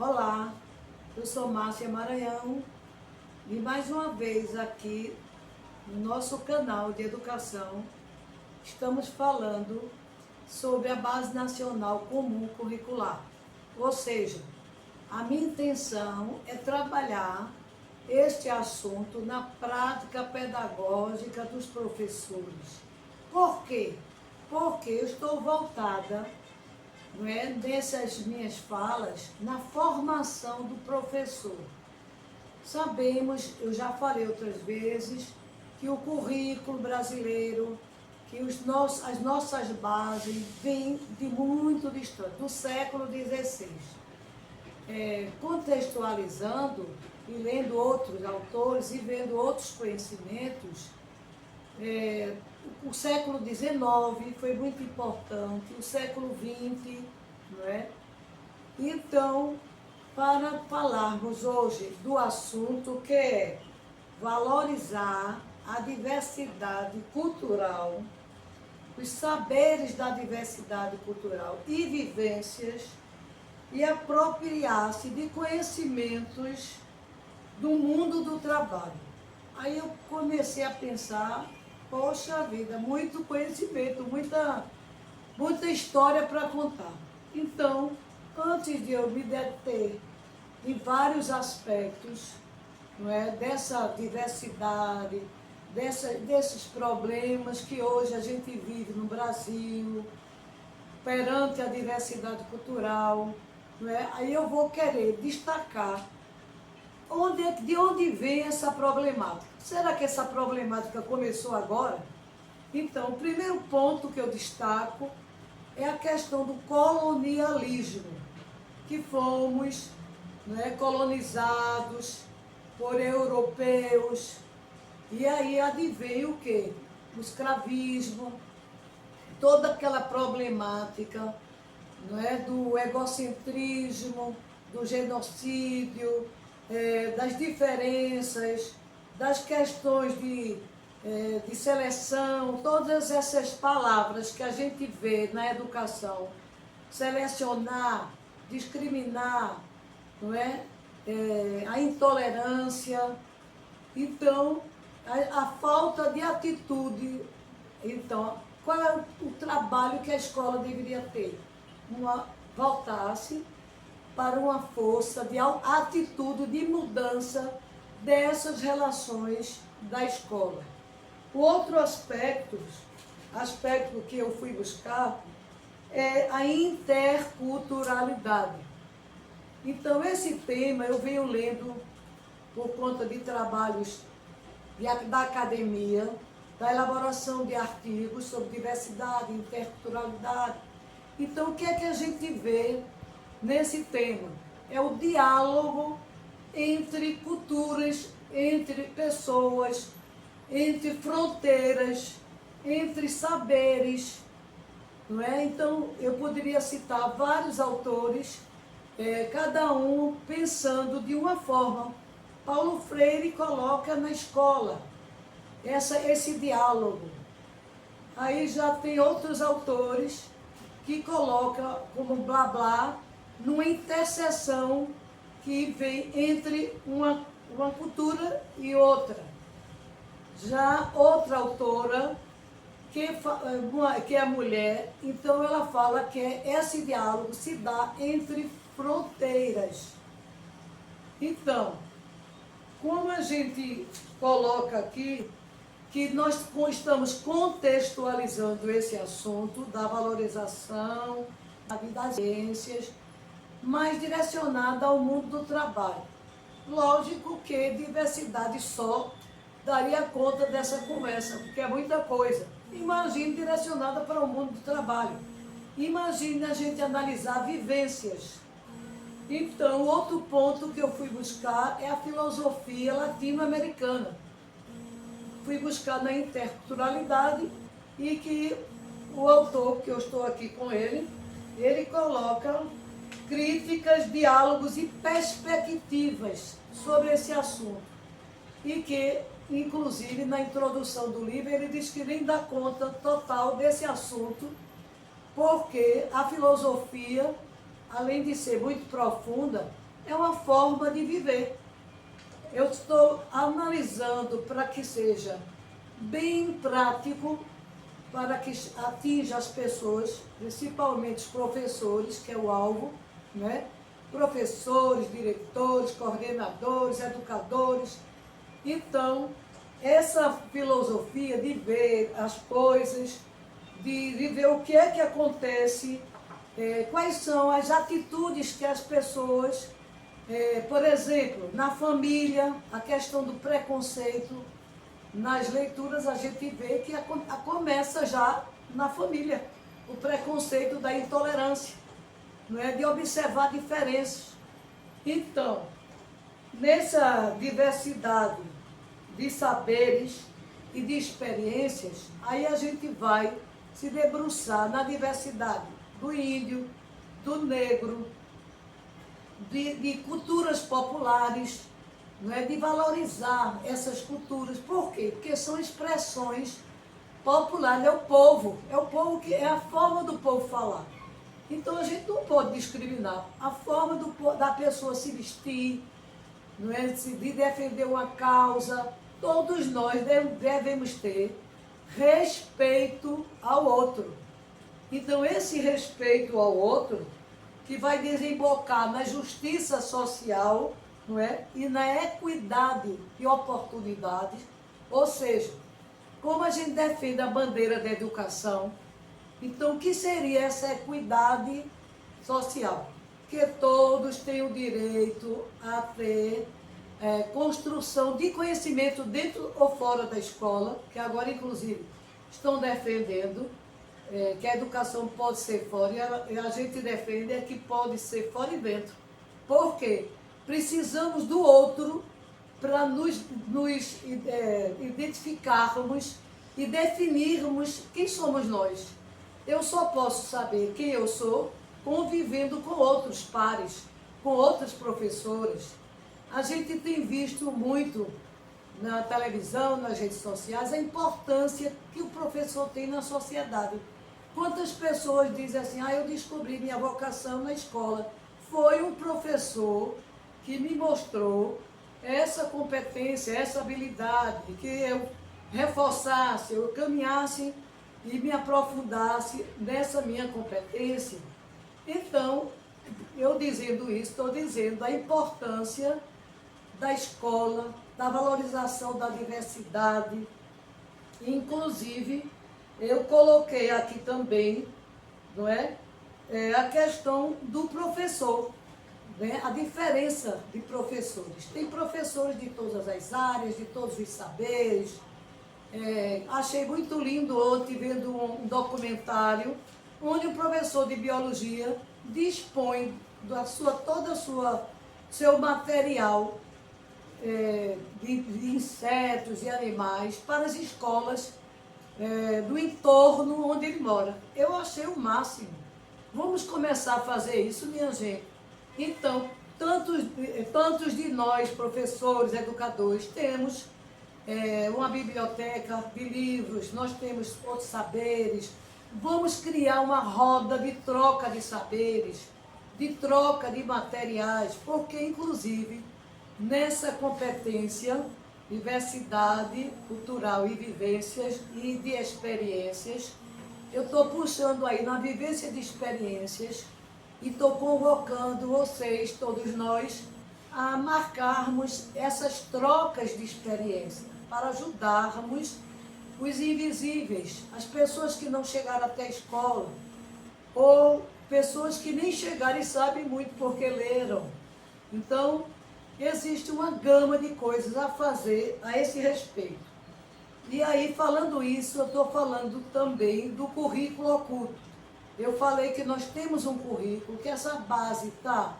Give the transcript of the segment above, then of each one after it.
Olá, eu sou Márcia Maranhão e mais uma vez aqui no nosso canal de educação estamos falando sobre a Base Nacional Comum Curricular. Ou seja, a minha intenção é trabalhar este assunto na prática pedagógica dos professores. Por quê? Porque eu estou voltada, nessas minhas falas, na formação do professor. Sabemos, eu já falei outras vezes, que o currículo brasileiro, que as nossas bases vêm de muito distante, do século XVI. Contextualizando e lendo outros autores e vendo outros conhecimentos, o século XIX foi muito importante, o século XX, não é? Então, para falarmos hoje do assunto que é valorizar a diversidade cultural, os saberes da diversidade cultural e vivências, e apropriar-se de conhecimentos do mundo do trabalho. Aí eu comecei a pensar, poxa vida, muito conhecimento, muita história para contar. Então, antes de eu me deter em vários aspectos, dessa diversidade, desses problemas que hoje a gente vive no Brasil, perante a diversidade cultural, aí eu vou querer destacar de onde vem essa problemática. Será que essa problemática começou agora? Então, o primeiro ponto que eu destaco é a questão do colonialismo, que fomos colonizados por europeus, e aí advém o quê? O escravismo, toda aquela problemática do egocentrismo, do genocídio, das diferenças, das questões de seleção, todas essas palavras que a gente vê na educação, selecionar, discriminar, a intolerância, então, a falta de atitude. Então, qual é o trabalho que a escola deveria ter? Voltar-se para uma força de atitude de mudança dessas relações da escola. O outro aspecto que eu fui buscar é a interculturalidade. Então, esse tema eu venho lendo por conta de trabalhos da academia, da elaboração de artigos sobre diversidade, interculturalidade. Então, o que é que a gente vê nesse tema? É o diálogo entre culturas, entre pessoas, entre fronteiras, entre saberes, não é? Então, eu poderia citar vários autores, cada um pensando de uma forma. Paulo Freire coloca na escola esse diálogo. Aí já tem outros autores que colocam como blá blá numa interseção que vem entre uma cultura e outra. Já outra autora, que é mulher, então ela fala que esse diálogo se dá entre fronteiras. Então, como a gente coloca aqui, que nós estamos contextualizando esse assunto da valorização das ciências, mais direcionada ao mundo do trabalho. Lógico que diversidade só daria conta dessa conversa, porque é muita coisa. Imagine direcionada para o mundo do trabalho. Imagine a gente analisar vivências. Então, outro ponto que eu fui buscar é a filosofia latino-americana. Fui buscar na interculturalidade e que o autor, que eu estou aqui com ele coloca críticas, diálogos e perspectivas sobre esse assunto. E que, inclusive, na introdução do livro, ele diz que nem dá conta total desse assunto, porque a filosofia, além de ser muito profunda, é uma forma de viver. Eu estou analisando para que seja bem prático, para que atinja as pessoas, principalmente os professores, que é o alvo, né? Professores, diretores, coordenadores, educadores. Então, essa filosofia de ver as coisas, de ver o que é que acontece, quais são as atitudes que as pessoas, por exemplo, na família, a questão do preconceito, nas leituras a gente vê que começa já na família, o preconceito da intolerância, não é? De observar diferenças. Então, nessa diversidade de saberes e de experiências, aí a gente vai se debruçar na diversidade do índio, do negro, de culturas populares, não é? De valorizar essas culturas. Por quê? Porque são expressões populares, é o povo que é a forma do povo falar. Então a gente não pode discriminar a forma da pessoa se vestir, não é? De defender uma causa. Todos nós devemos ter respeito ao outro. Então esse respeito ao outro que vai desembocar na justiça social, não é? E na equidade de oportunidades, ou seja, como a gente defende a bandeira da educação, então o que seria essa equidade social? Que todos têm o direito a ter construção de conhecimento dentro ou fora da escola, que agora inclusive estão defendendo que a educação pode ser fora, e a gente defende que pode ser fora e dentro. Por quê? Precisamos do outro para nos identificarmos e definirmos quem somos nós. Eu só posso saber quem eu sou convivendo com outros pares, com outras professoras. A gente tem visto muito na televisão, nas redes sociais, a importância que o professor tem na sociedade. Quantas pessoas dizem assim, eu descobri minha vocação na escola. Foi um professor que me mostrou essa competência, essa habilidade, que eu reforçasse, eu caminhasse e me aprofundasse nessa minha competência. Então, eu dizendo isso, estou dizendo a importância da escola, da valorização da diversidade. Inclusive, eu coloquei aqui também, não é? A questão do professor, né? A diferença de professores. Tem professores de todas as áreas, de todos os saberes. Achei muito lindo ontem vendo um documentário onde o professor de biologia dispõe todo o seu material de insetos e animais para as escolas do entorno onde ele mora. Eu achei o máximo. Vamos começar a fazer isso, minha gente. Então, tantos de nós, professores, educadores, temos uma biblioteca de livros, nós temos outros saberes. Vamos criar uma roda de troca de saberes, de troca de materiais, porque, inclusive, nessa competência, diversidade cultural e vivências e de experiências, eu estou puxando aí na vivência de experiências e estou convocando vocês, todos nós, a marcarmos essas trocas de experiência para ajudarmos os invisíveis, as pessoas que não chegaram até a escola, ou pessoas que nem chegaram e sabem muito porque leram. Então, existe uma gama de coisas a fazer a esse respeito. E aí, falando isso, eu estou falando também do currículo oculto. Eu falei que nós temos um currículo, que essa base está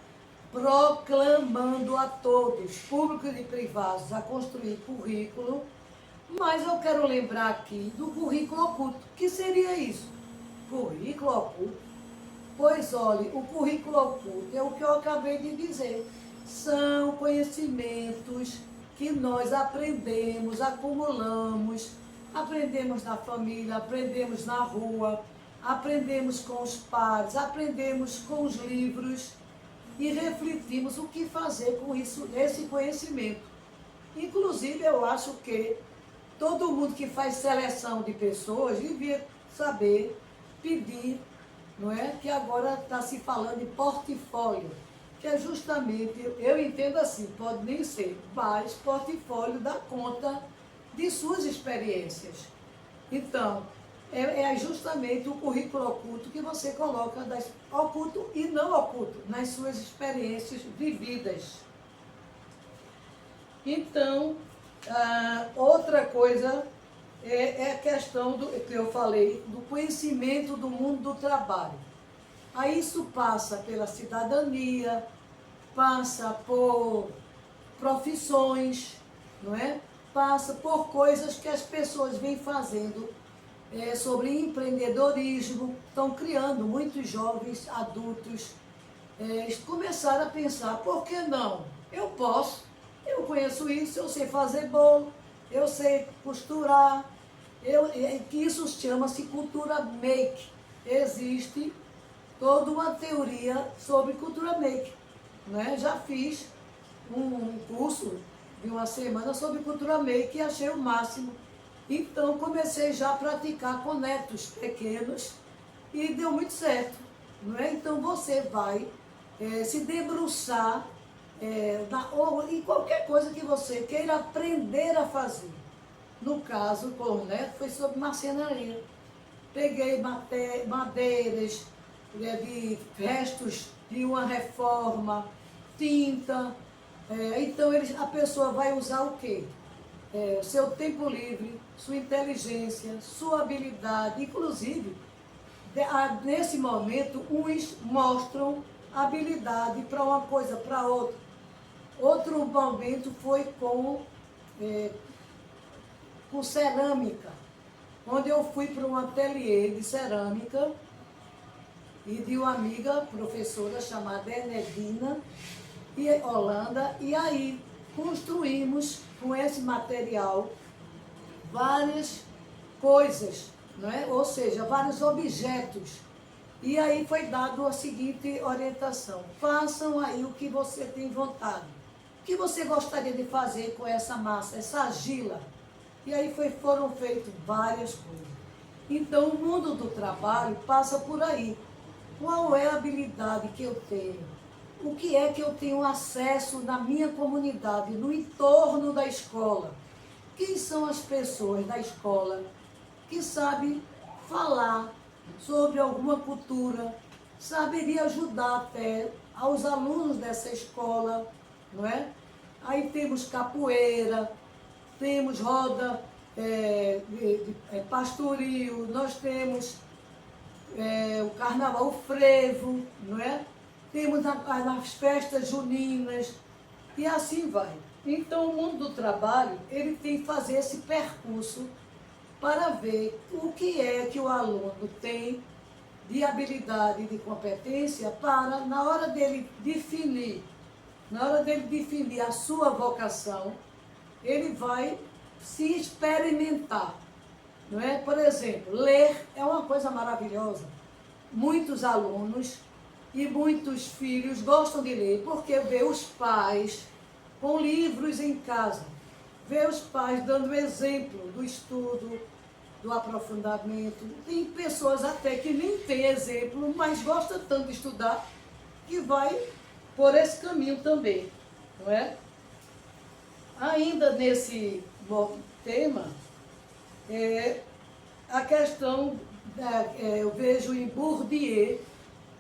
proclamando a todos, públicos e privados, a construir currículo, mas eu quero lembrar aqui do currículo oculto. O que seria isso? Currículo oculto? Pois olhe, o currículo oculto é o que eu acabei de dizer. São conhecimentos que nós aprendemos, acumulamos, aprendemos na família, aprendemos na rua, aprendemos com os pares, aprendemos com os livros. e refletimos o que fazer com isso, esse conhecimento. Inclusive, eu acho que todo mundo que faz seleção de pessoas devia saber pedir, não é? Que agora está se falando em portfólio, que é justamente, eu entendo assim, pode nem ser, mas portfólio dá conta de suas experiências. Então, é justamente o currículo oculto que você coloca, oculto e não oculto, nas suas experiências vividas. Então, outra coisa é a questão que eu falei, do conhecimento do mundo do trabalho. Aí isso passa pela cidadania, passa por profissões, não é? Passa por coisas que as pessoas vêm fazendo sobre empreendedorismo, estão criando muitos jovens adultos, começaram a pensar, por que não? Eu posso, eu conheço isso, eu sei fazer bolo, eu sei costurar, que isso chama-se cultura make. Existe toda uma teoria sobre cultura make, né? Já fiz um curso de uma semana sobre cultura make e achei o máximo. Então comecei já a praticar com netos pequenos e deu muito certo, não é? Então você vai se debruçar ou em qualquer coisa que você queira aprender a fazer. No caso, com o neto, foi sobre marcenaria. Peguei madeiras de restos de uma reforma, tinta. Então a pessoa vai usar o quê? Seu tempo livre, sua inteligência, sua habilidade. Inclusive, nesse momento, uns mostram habilidade para uma coisa, para outra. Outro momento foi com cerâmica, onde eu fui para um ateliê de cerâmica e de uma amiga professora chamada Enedina e Holanda, e aí construímos com esse material várias coisas, não é? Ou seja, vários objetos. E aí foi dado a seguinte orientação: façam aí o que você tem vontade. O que você gostaria de fazer com essa massa, essa argila? E aí foram feitas várias coisas. Então, o mundo do trabalho passa por aí. Qual é a habilidade que eu tenho? O que é que eu tenho acesso na minha comunidade, no entorno da escola? Quem são as pessoas da escola que sabem falar sobre alguma cultura, saberia ajudar até aos alunos dessa escola, não é? Aí temos capoeira, temos roda pastoril, nós temos o carnaval, o frevo, não é? Temos as festas juninas e assim vai. Então o mundo do trabalho, ele tem que fazer esse percurso para ver o que é que o aluno tem de habilidade e de competência para, na hora dele definir a sua vocação, ele vai se experimentar, não é? Por exemplo, ler é uma coisa maravilhosa. Muitos alunos e muitos filhos gostam de ler porque vê os pais com livros em casa, vê os pais dando exemplo do estudo, do aprofundamento. Tem pessoas até que nem têm exemplo, mas gosta tanto de estudar que vai por esse caminho também, não é? Ainda nesse tema, a questão, eu vejo em Bourdieu,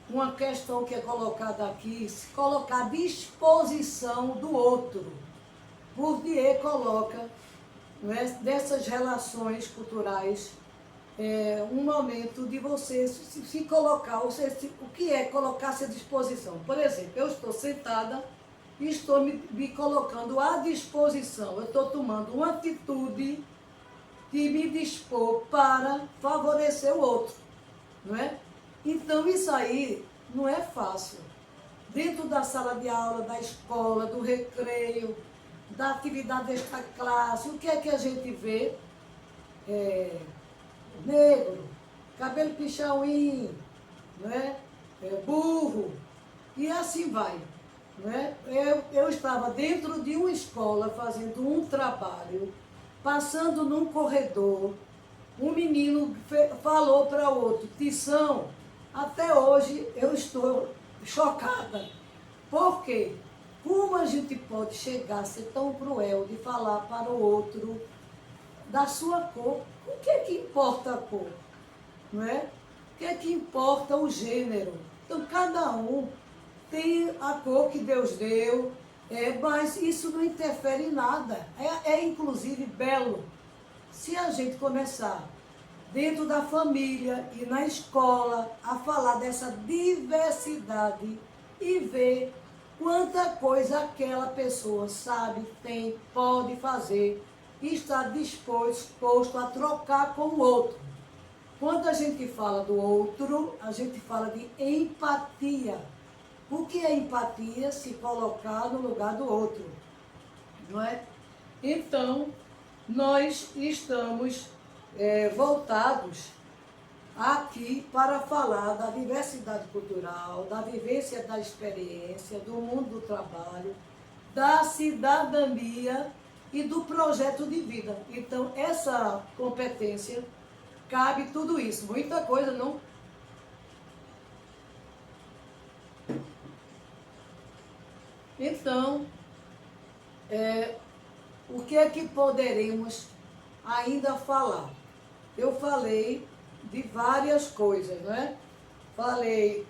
uma questão que é colocada aqui, se colocar à disposição do outro. Bourdieu coloca, não é, dessas relações culturais, um momento de você se colocar, ou seja, o que é colocar-se à disposição. Por exemplo, eu estou sentada e estou me colocando à disposição, eu estou tomando uma atitude de me dispor para favorecer o outro, não é? Então isso aí não é fácil. Dentro da sala de aula, da escola, do recreio, da atividade desta classe, o que é que a gente vê? Negro, cabelo pichauim, não é? Burro. E assim vai. Né? Eu estava dentro de uma escola fazendo um trabalho, passando num corredor, um menino falou para outro, Tição, até hoje eu estou chocada. Por quê? Como a gente pode chegar a ser tão cruel de falar para o outro da sua cor? O que é que importa a cor? Não é? O que é que importa o gênero? Então, cada um tem a cor que Deus deu, mas isso não interfere em nada. É inclusive belo. Se a gente começar dentro da família e na escola a falar dessa diversidade e ver quanta coisa aquela pessoa sabe, tem, pode fazer e está disposto a trocar com o outro. Quando a gente fala do outro, a gente fala de empatia. O que é empatia? Se colocar no lugar do outro, não é? Então, nós estamos voltados aqui para falar da diversidade cultural, da vivência da experiência, do mundo do trabalho, da cidadania e do projeto de vida. Então, essa competência cabe tudo isso. Muita coisa não. Então, o que é que poderemos ainda falar? Eu falei de várias coisas, né? Falei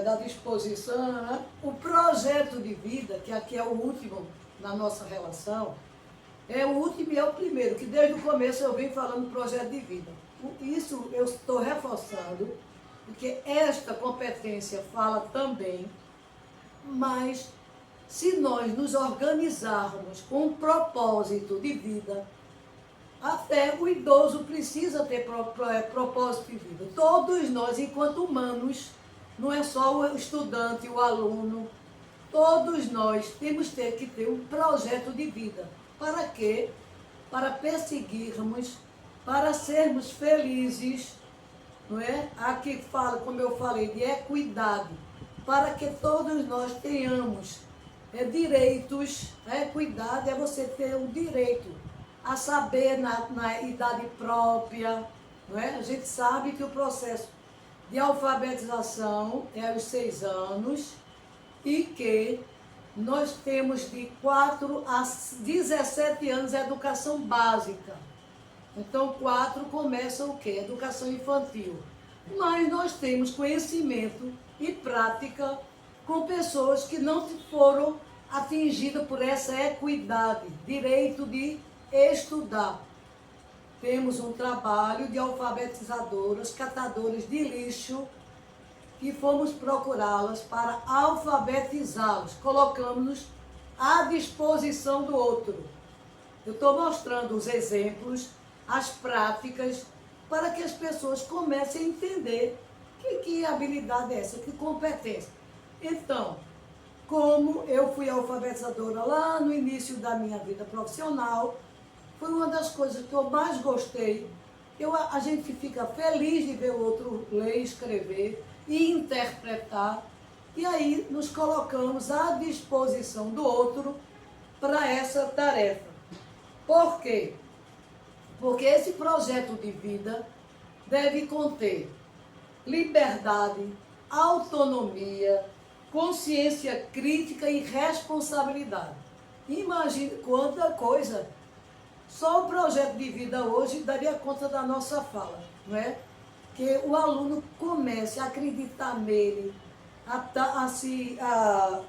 da disposição, né? O projeto de vida, que aqui é o último na nossa relação, é o último e é o primeiro, que desde o começo eu venho falando projeto de vida. Isso eu estou reforçando, porque esta competência fala também, mas se nós nos organizarmos com um propósito de vida, até o idoso precisa ter propósito de vida. Todos nós, enquanto humanos, não é só o estudante, o aluno, todos nós temos que ter um projeto de vida. Para quê? Para perseguirmos, para sermos felizes, não é? Aqui fala, como eu falei, de equidade, para que todos nós tenhamos direitos. Equidade é você ter o direito a saber na idade própria, não é? A gente sabe que o processo de alfabetização é aos 6 anos e que nós temos de 4 a 17 anos a educação básica. Então, 4 começa o quê? Educação infantil. Mas nós temos conhecimento e prática com pessoas que não foram atingidas por essa equidade, direito de estudar. Temos um trabalho de alfabetizadoras, catadoras de lixo, que fomos procurá-las para alfabetizá-los. Colocamos-nos à disposição do outro. Eu estou mostrando os exemplos, as práticas, para que as pessoas comecem a entender que habilidade é essa, que competência. Então, como eu fui alfabetizadora lá no início da minha vida profissional, foi uma das coisas que eu mais gostei. A gente fica feliz de ver o outro ler, escrever e interpretar. E aí nos colocamos à disposição do outro para essa tarefa. Por quê? Porque esse projeto de vida deve conter liberdade, autonomia, consciência crítica e responsabilidade. Imagine quanta coisa. Só o projeto de vida hoje daria conta da nossa fala, não é? Que o aluno comece a acreditar nele, a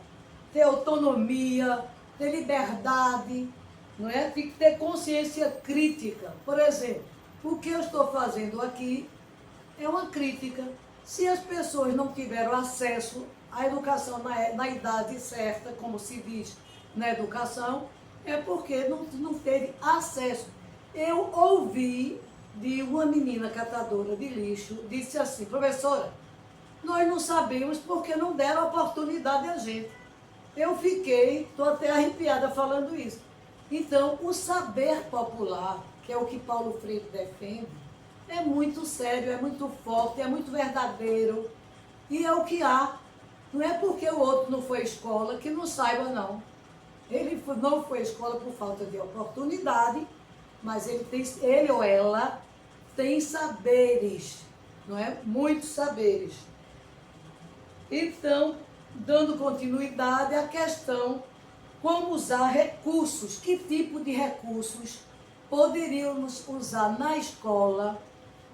ter autonomia, ter liberdade, não é? Tem que ter consciência crítica. Por exemplo, o que eu estou fazendo aqui é uma crítica. Se as pessoas não tiveram acesso à educação na idade certa, como se diz na educação, é porque não teve acesso. Eu ouvi de uma menina catadora de lixo, disse assim: professora, nós não sabemos porque não deram oportunidade a gente. Eu estou até arrepiada falando isso. Então, o saber popular, que é o que Paulo Freire defende, é muito sério, é muito forte, é muito verdadeiro e é o que há. Não é porque o outro não foi à escola que não saiba, não. Não foi à escola por falta de oportunidade, mas ele ou ela tem saberes, não é? Muitos saberes. Então, dando continuidade à questão, como usar recursos, que tipo de recursos poderíamos usar na escola,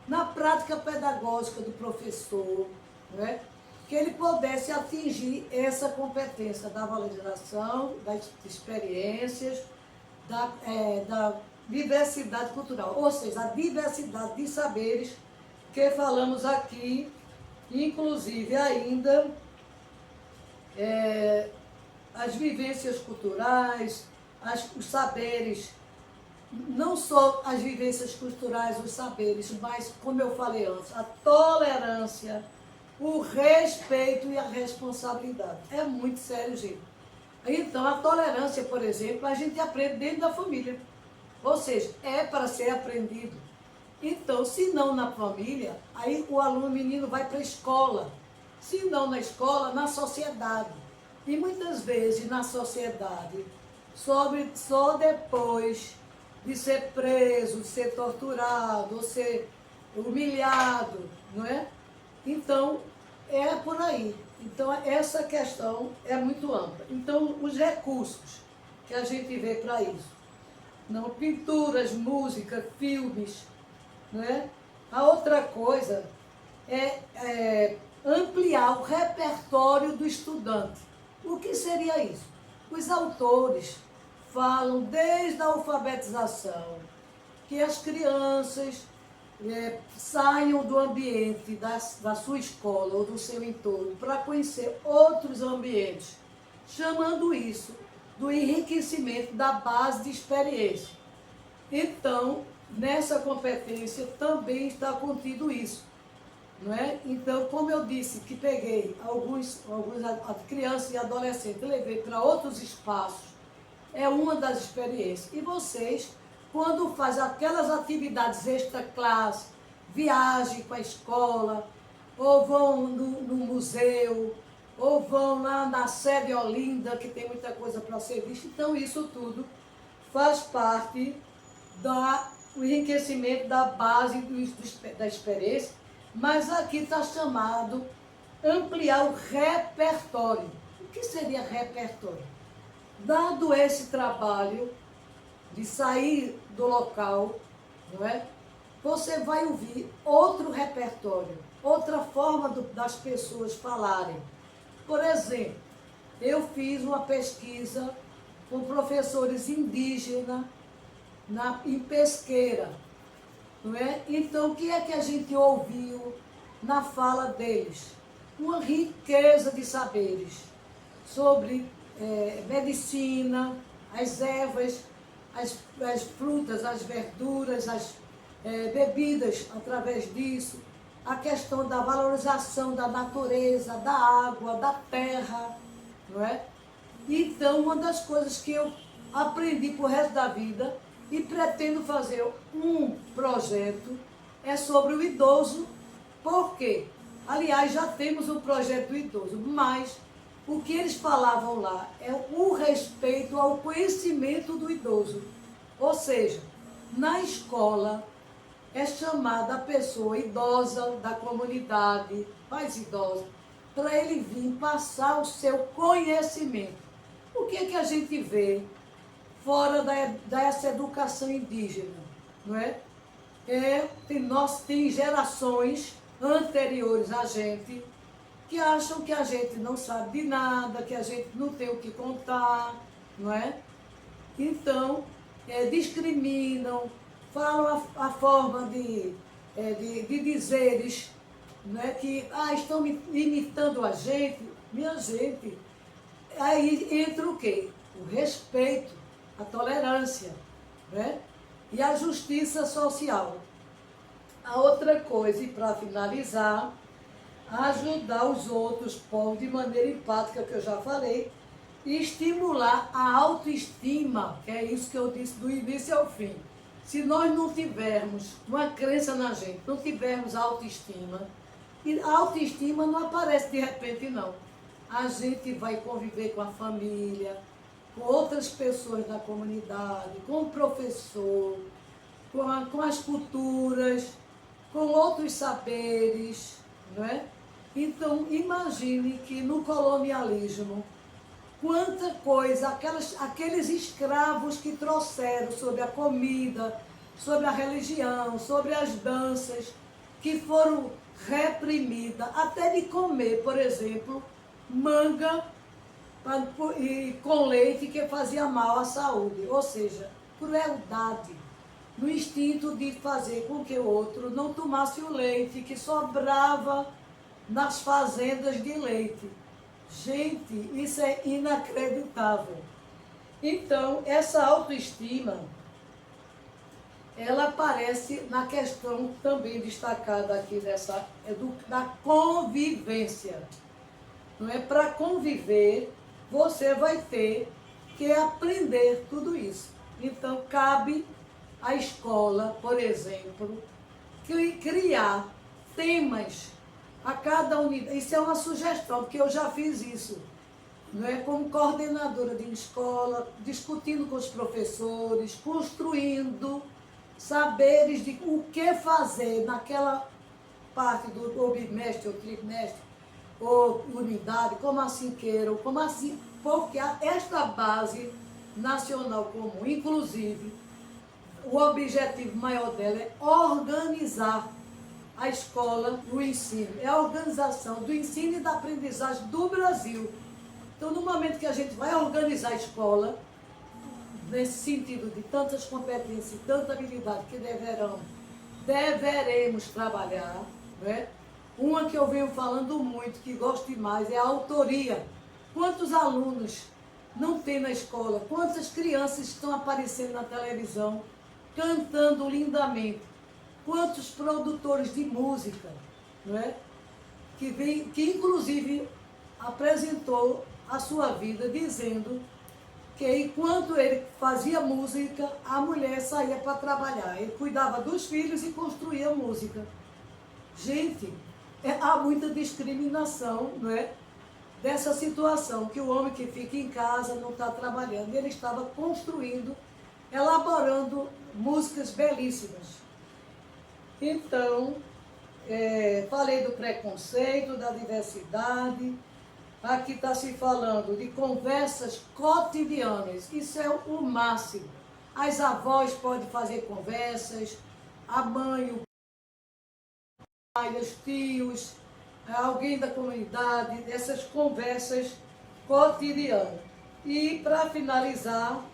na prática pedagógica do professor, não é? Que ele pudesse atingir essa competência da valorização, das experiências, da diversidade cultural, ou seja, a diversidade de saberes que falamos aqui, inclusive ainda as vivências culturais, os saberes, não só as vivências culturais, os saberes, mas, como eu falei antes, a tolerância, o respeito e a responsabilidade. É muito sério, gente. Então, a tolerância, por exemplo, a gente aprende dentro da família. Ou seja, é para ser aprendido. Então, se não na família, aí o aluno menino vai para a escola. Se não na escola, na sociedade. E muitas vezes na sociedade, só depois de ser preso, de ser torturado, ou ser humilhado, não é? Então, é por aí. Então, essa questão é muito ampla. Então, os recursos que a gente vê para isso. Não, pinturas, música, filmes, não é? A outra coisa é ampliar o repertório do estudante. O que seria isso? Os autores falam desde a alfabetização, que as crianças saiam do ambiente da sua escola ou do seu entorno para conhecer outros ambientes, chamando isso do enriquecimento da base de experiência. Então, nessa competência também está contido isso, não é? Então, como eu disse que peguei alguns crianças e adolescentes, levei para outros espaços, é uma das experiências. E vocês, quando faz aquelas atividades extra-classe, viagem com a escola, ou vão no museu, ou vão lá na sede Olinda, que tem muita coisa para ser vista, então isso tudo faz parte do enriquecimento da base da experiência, mas aqui está chamado ampliar o repertório. O que seria repertório? Dado esse trabalho de sair do local, não é? Você vai ouvir outro repertório, outra forma das pessoas falarem. Por exemplo, eu fiz uma pesquisa com professores indígenas em Pesqueira, não é? Então, o que é que a gente ouviu na fala deles? Uma riqueza de saberes sobre medicina, as ervas, as frutas, as verduras, as bebidas através disso, a questão da valorização da natureza, da água, da terra, não é? Então, uma das coisas que eu aprendi para o resto da vida e pretendo fazer um projeto é sobre o idoso. Por quê? Aliás, já temos um projeto do idoso, mas o que eles falavam lá é o respeito ao conhecimento do idoso. Ou seja, na escola é chamada a pessoa idosa da comunidade, mais idosa, para ele vir passar o seu conhecimento. O que é que a gente vê fora dessa educação indígena, não é? Tem gerações anteriores a gente que acham que a gente não sabe de nada, que a gente não tem o que contar, não é? Então, discriminam, falam a forma de dizeres, né, que estão imitando a gente. Minha gente, aí entra o quê? O respeito, a tolerância, né? E a justiça social. A outra coisa, e para finalizar, ajudar os outros povos de maneira empática, que eu já falei, e estimular a autoestima, que é isso que eu disse do início ao fim. Se nós não tivermos uma crença na gente, não tivermos autoestima, e a autoestima não aparece de repente, não. a gente vai conviver com a família, com outras pessoas da comunidade, com o professor, com as culturas, com outros saberes, não é? Então, imagine que no colonialismo, quanta coisa, aqueles escravos que trouxeram sobre a comida, sobre a religião, sobre as danças, que foram reprimidas, até de comer, por exemplo, manga e com leite que fazia mal à saúde, ou seja, crueldade, no instinto de fazer com que o outro não tomasse o leite que sobrava nas fazendas de leite. Gente, isso é inacreditável. Então, essa autoestima, ela aparece na questão também destacada aqui da convivência. Não é? Para conviver, você vai ter que aprender tudo isso. Então, cabe à escola, por exemplo, criar temas a cada unidade. Isso é uma sugestão, porque eu já fiz isso. Não é? Como coordenadora de escola, discutindo com os professores, construindo saberes de o que fazer naquela parte do bimestre ou trimestre, ou unidade, como assim queiram, como assim, porque esta base nacional comum, inclusive, o objetivo maior dela é organizar a escola, o ensino, é a organização do ensino e da aprendizagem do Brasil. Então, no momento que a gente vai organizar a escola, nesse sentido de tantas competências, tanta habilidade que deveremos trabalhar, né? Uma que eu venho falando muito, que gosto demais, é a autoria. Quantos alunos não tem na escola? Quantas crianças estão aparecendo na televisão, cantando lindamente? Quantos produtores de música, não é? Que inclusive apresentou a sua vida dizendo que enquanto ele fazia música, a mulher saía para trabalhar. Ele cuidava dos filhos e construía música. Gente, há muita discriminação, não é? Dessa situação, que o homem que fica em casa não está trabalhando. Ele estava construindo, elaborando músicas belíssimas. Então, falei do preconceito, da diversidade. Aqui está se falando de conversas cotidianas. Isso é o máximo. As avós podem fazer conversas, a mãe, o pai, os tios, alguém da comunidade, essas conversas cotidianas. E, para finalizar,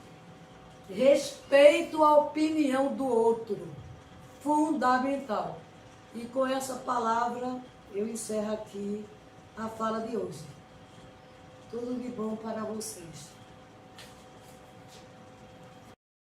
respeito à opinião do outro. Fundamental. E com essa palavra, eu encerro aqui a fala de hoje. Tudo de bom para vocês.